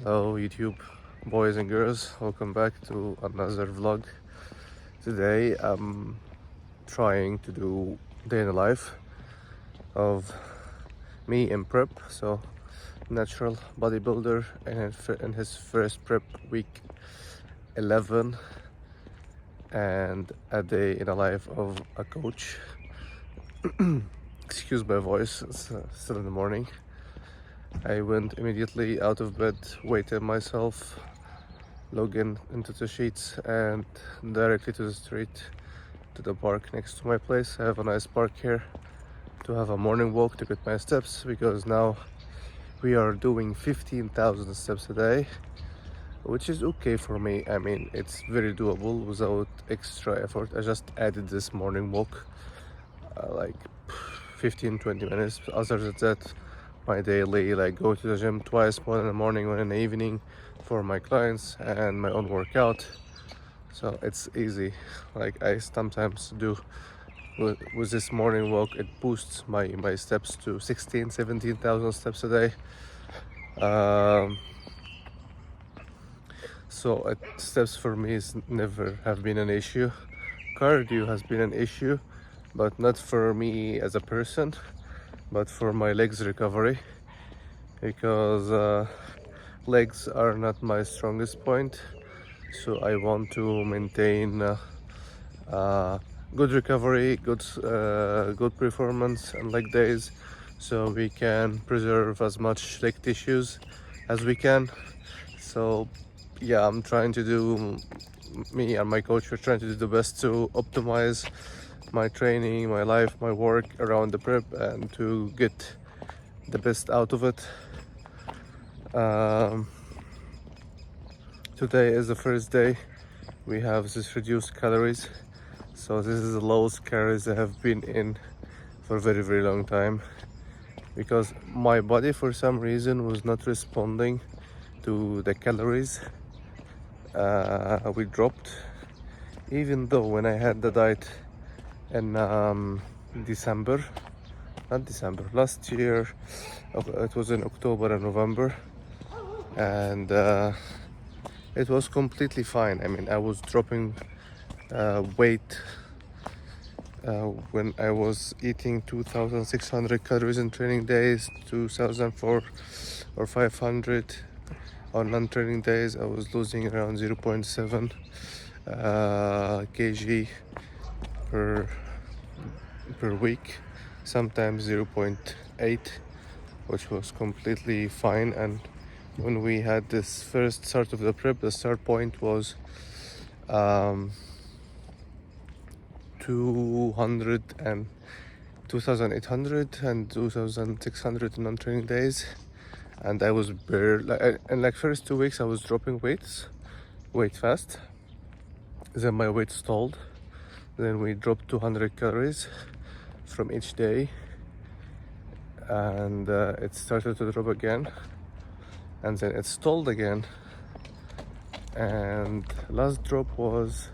Hello YouTube boys and girls, welcome back to another vlog. Today I'm trying to do day in the life of me in prep. So natural bodybuilder in his first prep week 11, and a day in the life of a coach. Excuse my voice, it's still in the morning. I went immediately out of bed, weighted myself, log into the sheets, and directly to the street, to the park next to my place. I have a nice park here to have a morning walk to get my steps, because now we are doing 15,000 steps a day, which is okay for me. I mean, it's very doable without extra effort. I just added this morning walk, like 15-20 minutes. Other than that, my daily, like, go to the gym twice, one in the morning, one in the evening, for my clients and my own workout. So it's easy. Like, I sometimes do with this morning walk, it boosts my steps to 17,000 steps a day. So steps for me is never have been an issue. Cardio has been an issue, but not for me as a person, but for my legs recovery, because legs are not my strongest point. So I want to maintain good recovery, good performance on leg days, so we can preserve as much leg tissues as we can. So yeah, I'm trying to do, me and my coach, we're trying to do the best to optimize my training, my life, my work around the prep, and to get the best out of it. Today is the first day we have this reduced calories, so this is the lowest calories I have been in for a very, very long time, because my body for some reason was not responding to the calories we dropped, even though when I had the diet in last year, it was in October and November, and it was completely fine. I mean, I was dropping weight when I was eating 2,600 calories in training days, 2,004 or 500 on non-training days. I was losing around 0.7 kg per week, sometimes 0.8, which was completely fine. And when we had this first start of the prep, the start point was 200 and 2,800 and 2,600 non-training days, and I was barely, in like first 2 weeks I was dropping weight fast. Then my weight stalled. Then we dropped 200 calories from each day, and it started to drop again, and then it stalled again, and last drop was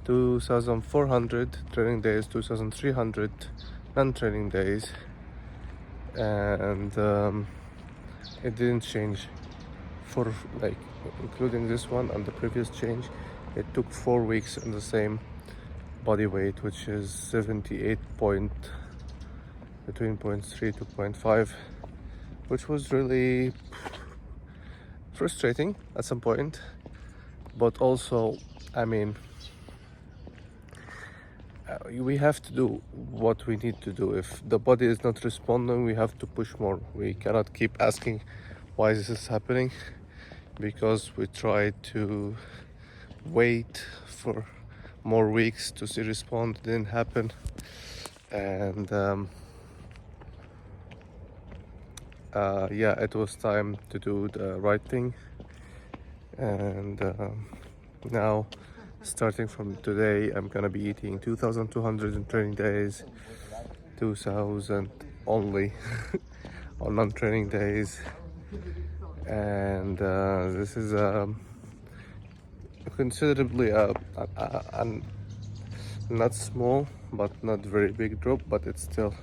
2,400 training days, 2,300 non-training days, and it didn't change for, like, including this one and the previous change, it took 4 weeks in the same body weight, which is 78 point, between 0.3 to 0.5, which was really frustrating at some point. But also, I mean, we have to do what we need to do. If the body is not responding, we have to push more. We cannot keep asking why this is happening, because we try to wait for more weeks to see respond. It didn't happen, and yeah, it was time to do the right thing. And now, starting from today, I'm gonna be eating 2,200 in training days, 2,000 only on non-training days, and this is considerably not small but not very big drop, but it's still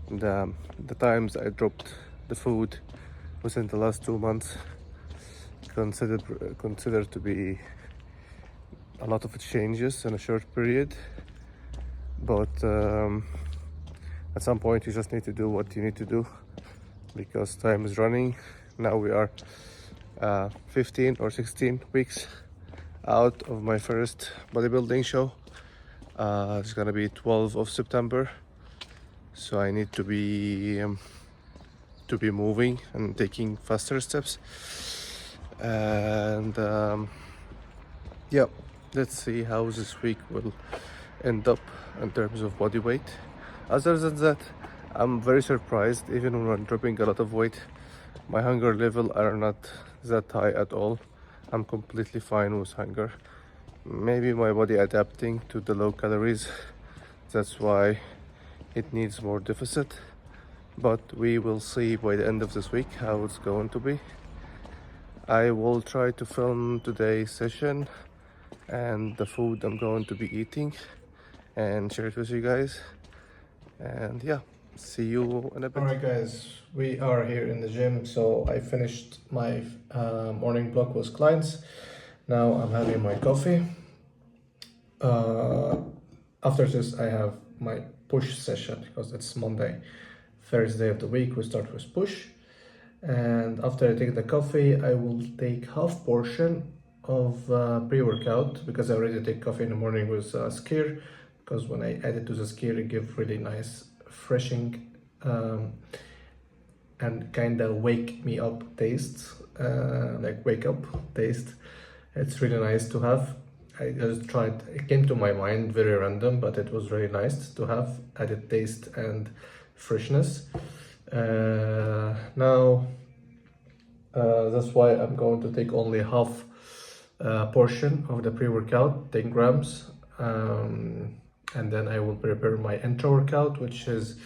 the times I dropped the food within the last 2 months. considered to be a lot of changes in a short period, but at some point you just need to do what you need to do because time is running. Now we are 15 or 16 weeks out of my first bodybuilding show. It's gonna be 12th of September, so I need to be moving and taking faster steps. And yeah, let's see how this week will end up in terms of body weight. Other than that, I'm very surprised. Even when I'm dropping a lot of weight, my hunger level are not that high at all. I'm completely fine with hunger. Maybe my body adapting to the low calories, that's why it needs more deficit, but we will see by the end of this week how it's going to be. I will try to film today's session and the food I'm going to be eating and share it with you guys. And yeah, see you in a bit. Alright guys, we are here in the gym. So I finished my morning block with clients. Now I'm having my coffee. After this I have my push session because it's Monday. Thursday of the week we start with push. And after I take the coffee, I will take half portion of pre-workout because I already take coffee in the morning with skyr, because when I add it to the skyr it gives really nice refreshing and kind of wake me up taste, like wake up taste. It's really nice to have. I just tried, it came to my mind very random, but it was very nice to have added taste and freshness. Now that's why I'm going to take only half portion of the pre-workout, 10 grams, and then I will prepare my intra-workout, which is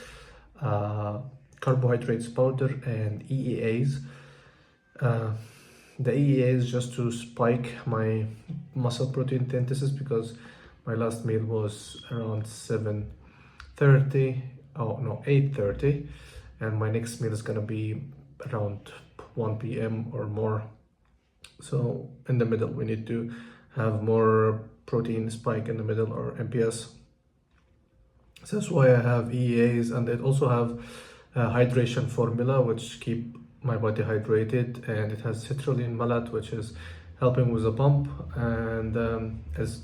carbohydrates powder and EEAs. The EEA is just to spike my muscle protein synthesis because my last meal was around 7:30, oh no, 8:30, and my next meal is gonna be around 1 p.m. or more. So in the middle, we need to have more protein spike in the middle, or MPS. So that's why I have EEAs, and it also have a hydration formula which keep my body hydrated, and it has citrulline malate which is helping with the pump. And as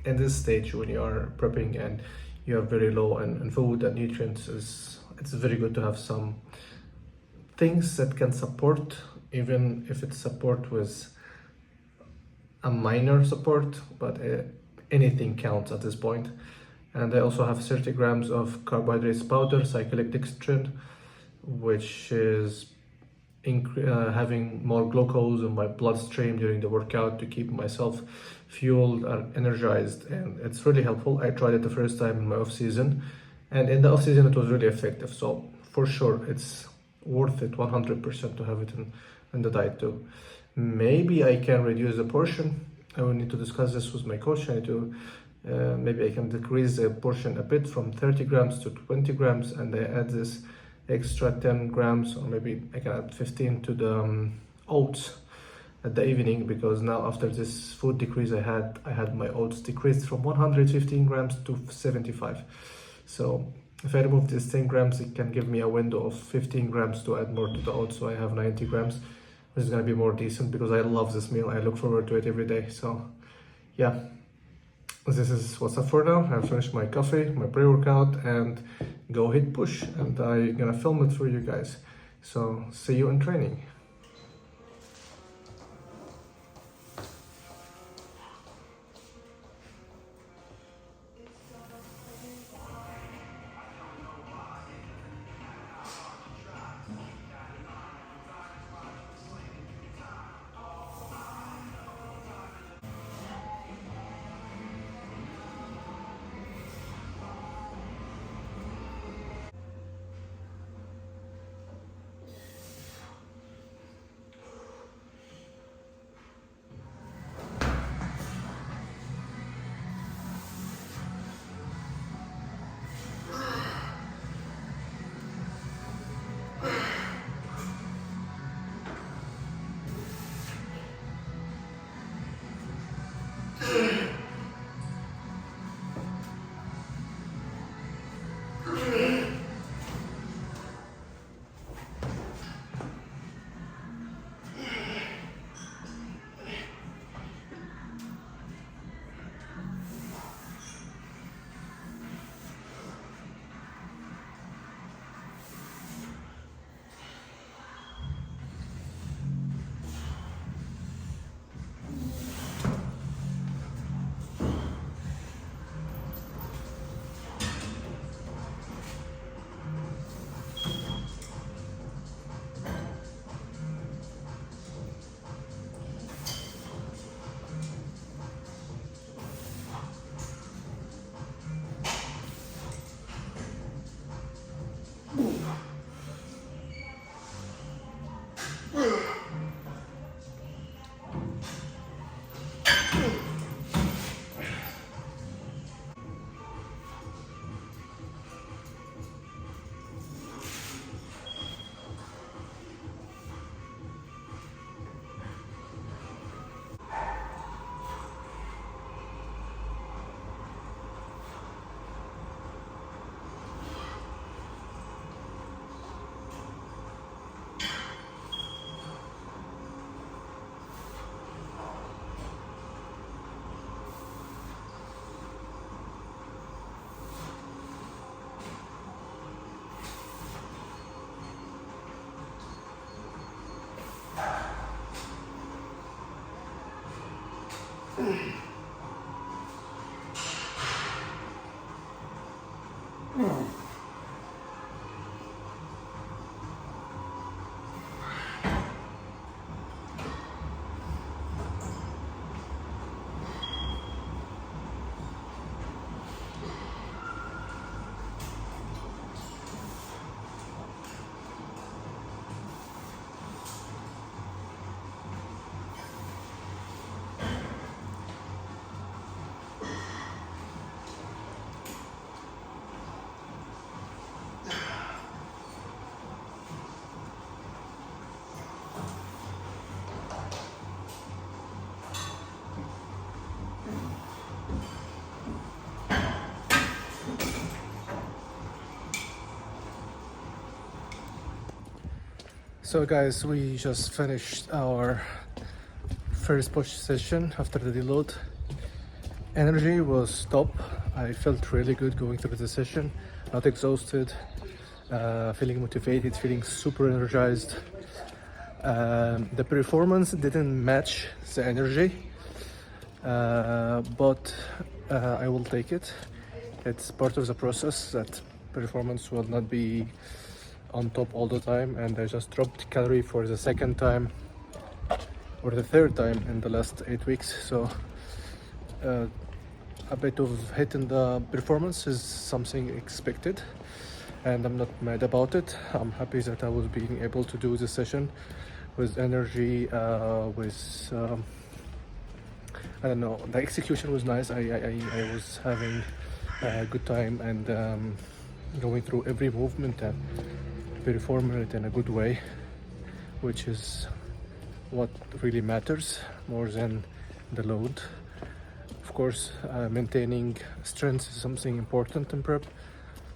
in this stage when you are prepping and you are very low in food and nutrients, it's very good to have some things that can support, even if it's support with a minor support, but anything counts at this point. And I also have 30 grams of carbohydrates powder, cyclic dextrin, which is having more glucose in my bloodstream during the workout to keep myself fueled and energized, and it's really helpful. I tried it the first time in my off season, and in the off season it was really effective. So for sure it's worth it 100% to have it in the diet too. Maybe I can reduce the portion. I will need to discuss this with my coach. I need to maybe I can decrease the portion a bit from 30 grams to 20 grams, and I add this extra 10 grams, or maybe I can add 15 to the oats at the evening, because now after this food decrease I had my oats decreased from 115 grams to 75. So if I remove these 10 grams, it can give me a window of 15 grams to add more to the oats, so I have 90 grams, which is going to be more decent because I love this meal. I look forward to it every day. So yeah, this is what's up for now. I've finished my coffee, my pre-workout, and go hit push, and I'm gonna film it for you guys. So see you in training. So guys, we just finished our first push session after the deload. Energy was top. I felt really good going through the session, not exhausted, feeling motivated, feeling super energized. The performance didn't match the energy, but I will take it. It's part of the process that performance will not be on top all the time, and I just dropped calorie for the second time or the third time in the last 8 weeks. So a bit of hit in the performance is something expected, and I'm not mad about it. I'm happy that I was being able to do the session with energy, with I don't know, the execution was nice. I was having a good time and going through every movement and performing it in a good way, which is what really matters more than the load. Of course, maintaining strength is something important in prep,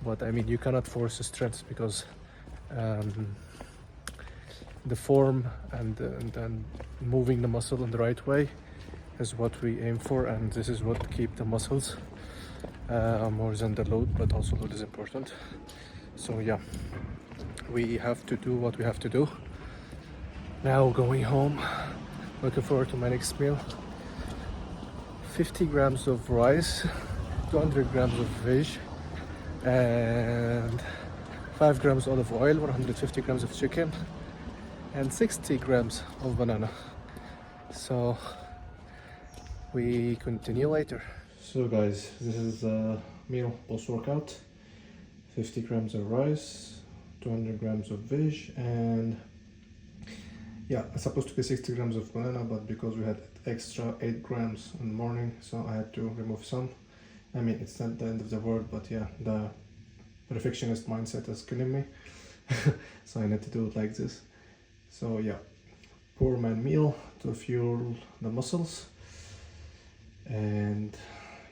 but I mean, you cannot force the strength because the form and moving the muscle in the right way is what we aim for, and this is what keep the muscles more than the load, but also load is important. So yeah, we have to do what we have to do. Now going home, looking forward to my next meal. 50 grams of rice, 200 grams of veg, and 5 grams olive oil, 150 grams of chicken, and 60 grams of banana. So we continue later. So guys, this is the meal post-workout. 50 grams of rice, 200 grams of veg, and yeah, it's supposed to be 60 grams of banana, but because we had extra 8 grams in the morning, so I had to remove some. I mean, it's not the end of the world, but yeah, the perfectionist mindset is killing me. So I need to do it like this. So yeah, poor man meal to fuel the muscles, and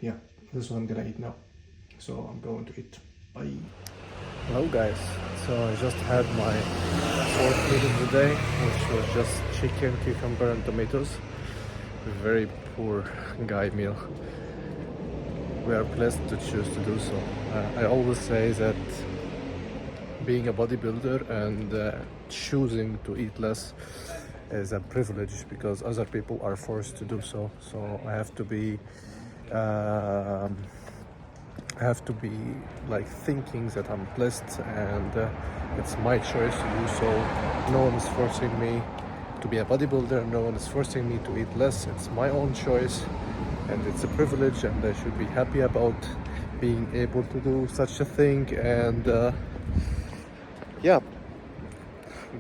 yeah, this is what I'm gonna eat now. So I'm going to eat. Bye. Hello guys, so I just had my fourth meal of the day, which was just chicken, cucumber and tomatoes. Very poor guy meal. We are blessed to choose to do so. I always say that being a bodybuilder and choosing to eat less is a privilege because other people are forced to do so. So I have to be like thinking that I'm blessed and it's my choice to do so. No one is forcing me to be a bodybuilder, no one is forcing me to eat less. It's my own choice and it's a privilege, and I should be happy about being able to do such a thing. And yeah,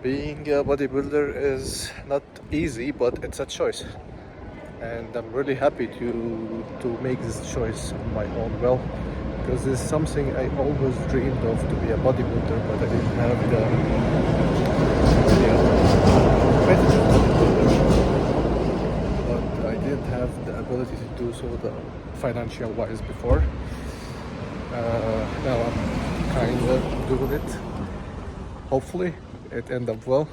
being a bodybuilder is not easy, but it's a choice, and I'm really happy to make this choice on my own will, because it's something I always dreamed of, to be a bodybuilder, but I didn't have the competitive bodybuilder, but I didn't have the ability to do so the financial wise before. Now I'm kind of doing it. Hopefully it end up well.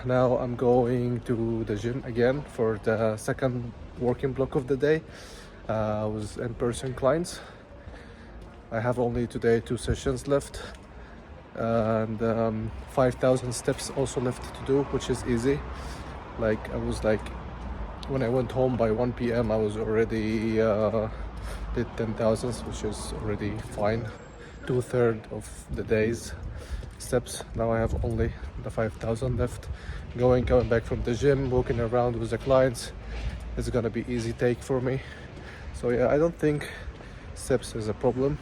Now I'm going to the gym again for the second working block of the day with in-person clients. I have only today 2 sessions left, and 5,000 steps also left to do, which is easy. Like I was like when I went home by 1 p.m. I was already did 10,000, which is already fine. 2/3 of the day's steps. Now I have only the 5,000 left. Coming back from the gym, walking around with the clients, it's gonna be easy take for me. So yeah, I don't think steps is a problem.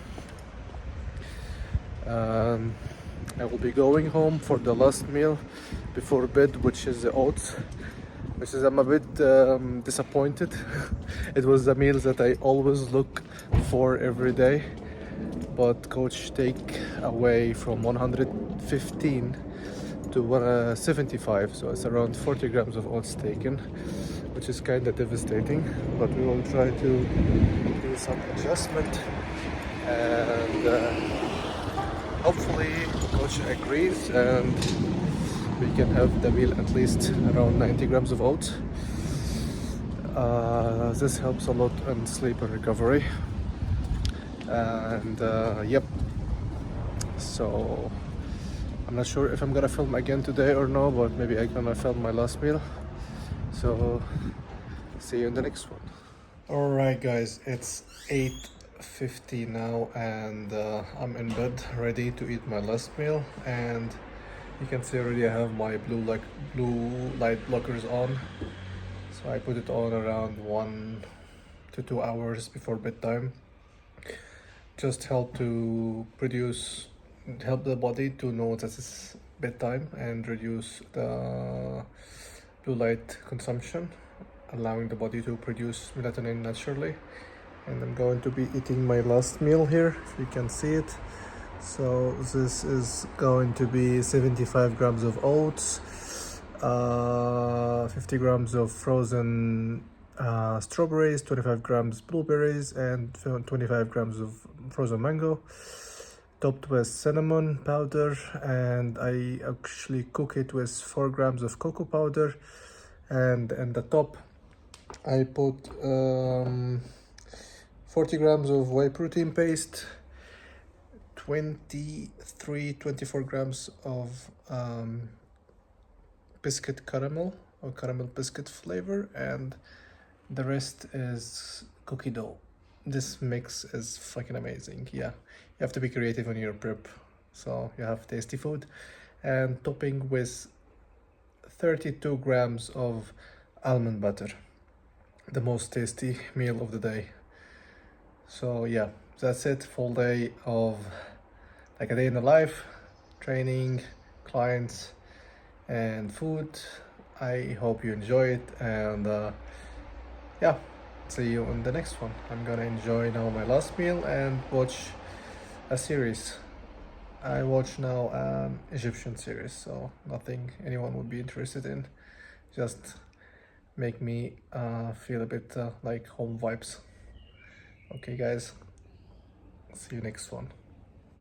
I will be going home for the last meal before bed, which is the oats, which is I'm a bit disappointed. It was the meal that I always look for every day, but coach take away from 115 to 175, so it's around 40 grams of oats taken, which is kind of devastating, but we will try to do some adjustment, and hopefully coach agrees and we can have the meal at least around 90 grams of oats. This helps a lot in sleep and recovery. And yep, so I'm not sure if I'm gonna film again today or no, but maybe I'm gonna film my last meal. So see you in the next one. All right guys, it's 8:50 now, and I'm in bed ready to eat my last meal, and you can see already I have my blue light blockers on. So I put it on around 1 to 2 hours before bedtime. Just help the body to know that it's bedtime and reduce the blue light consumption, allowing the body to produce melatonin naturally. And I'm going to be eating my last meal here, if you can see it. So this is going to be 75 grams of oats, 50 grams of frozen strawberries, 25 grams blueberries, and 25 grams of frozen mango, topped with cinnamon powder, and I actually cook it with 4 grams of cocoa powder, and in the top I put 40 grams of whey protein paste, 24 grams of biscuit caramel or caramel biscuit flavor, and the rest is cookie dough. This mix is fucking amazing. Yeah, you have to be creative on your prep, so you have tasty food. And topping with 32 grams of almond butter, the most tasty meal of the day. So yeah, that's it. Full day of like a day in the life, training, clients, and food. I hope you enjoy it, and yeah, see you in the next one. I'm gonna enjoy now my last meal and watch a series. I watch now an Egyptian series, so nothing anyone would be interested in. Just make me feel a bit like home vibes. Okay guys, see you next one.